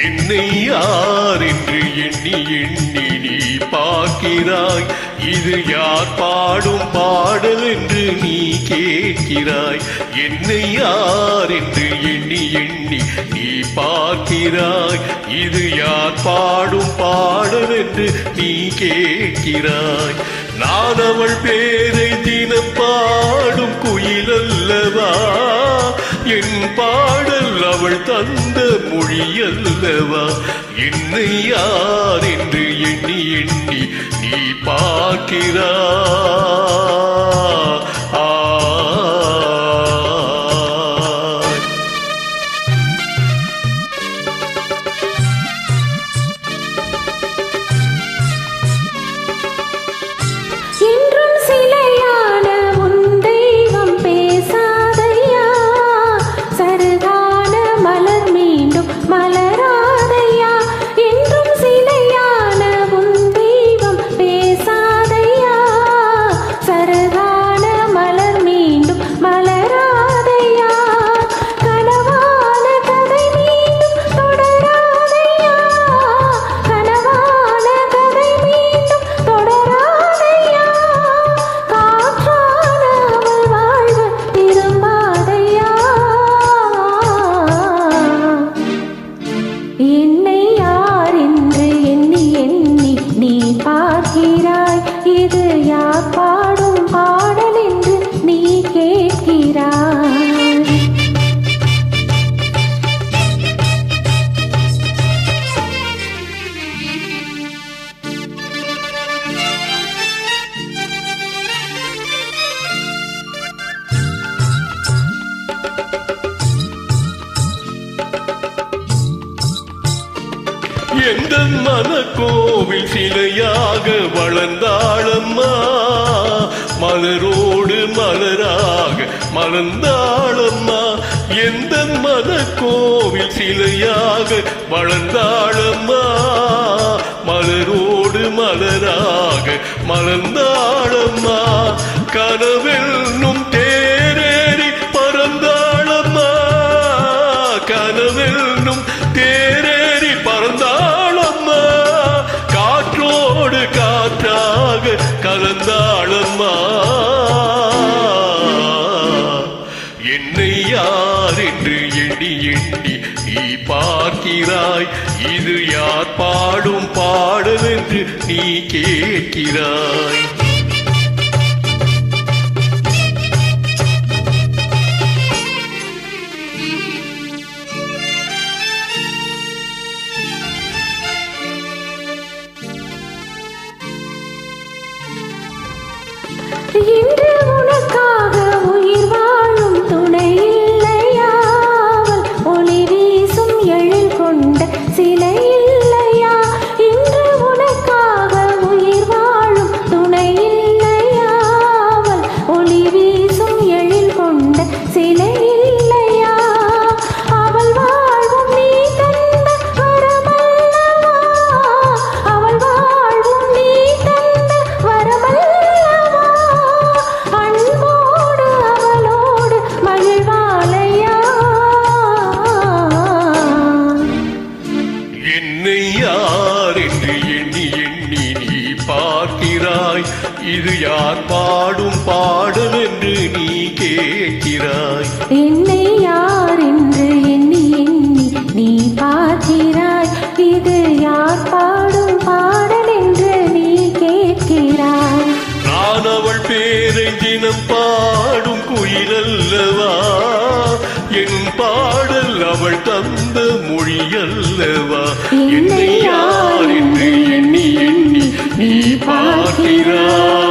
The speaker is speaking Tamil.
என்னை யார் என்று எண்ணி எண்ணி நீ பார்க்கிறாய். இது யார் பாடும் பாடல் என்று நீ கேட்கிறாய். என்னை யார் என்று எண்ணி எண்ணி நீ பார்க்கிறாய். இது யார் பாடும் பாடல் என்று நீ கேட்கிறாய். நான் அவள் பேரை தினம் பாடும் குயில் அல்லவா, என் பாடல் அவள் தந்த மொழி அல்லவா. என்னை யார் என்று எண்ணி எண்ணி நீ பார்க்கிறாய். இது யார் பாடும் பாடல் என்று நீ கேட்கிறாய். எந்த மனக்கோவில் சிலையாக வளர்ந்தாளம்மா, மலரோடு மலராக மலர்ந்தாளம்மா. எந்த மனக்கோவில் சிலையாக வளர்ந்தாளம்மா, மலரோடு மலராக மலர்ந்தாளம்மா. கனவென்னும் தேரேறி பறந்தாளம்மா, கனவென்னும் தேரேறி பறந்தாளம்மா. காற்றோடு காற்றாக கலந்தாளம்மா. என்னை யார் என்று எண்ணி எண்ணி நீ பார்க்கிறாய். இது யார் பாடும் பாடல் என்று நீ கேட்கிறாய். இன்று உனக்காக உயிர் வாழும் துணை இல்லையா, ஒளி வீசும் எழில் கொண்ட சிலை இல்லையா. இன்று உனக்காக உயிர் வாழும் துணை இல்லையா, ஒளி வீசும் எழில் கொண்ட சிலை இல்லையா. அவள் வாழ்வும் நீ தந்த வரமல்லவா, அவள் வாழ்வும் நீ தந்த வரமல்லவா. அன்போடு அவளோடு மகிழ்வாளையா. என்னை யார் என்று எண்ணி எண்ணி நீ பார்க்கிறாய். இது யார் பாடும் பாடல் என்று நீ கேட்கிறாய். என்னை யார் என்று எண்ணி எண்ணி நீ பார்க்கிறாய். இது யார் பாடும் பாடல் என்று நீ கேட்கிறாய். நான் அவள் பேரை தினம் பாடும் குயில் அல்லவா, என் பாடல் அவள் தந்த மொழி அல்லவா. என்னை யார் என்று எண்ணி எண்ணி நீ பார்க்கிறாய்.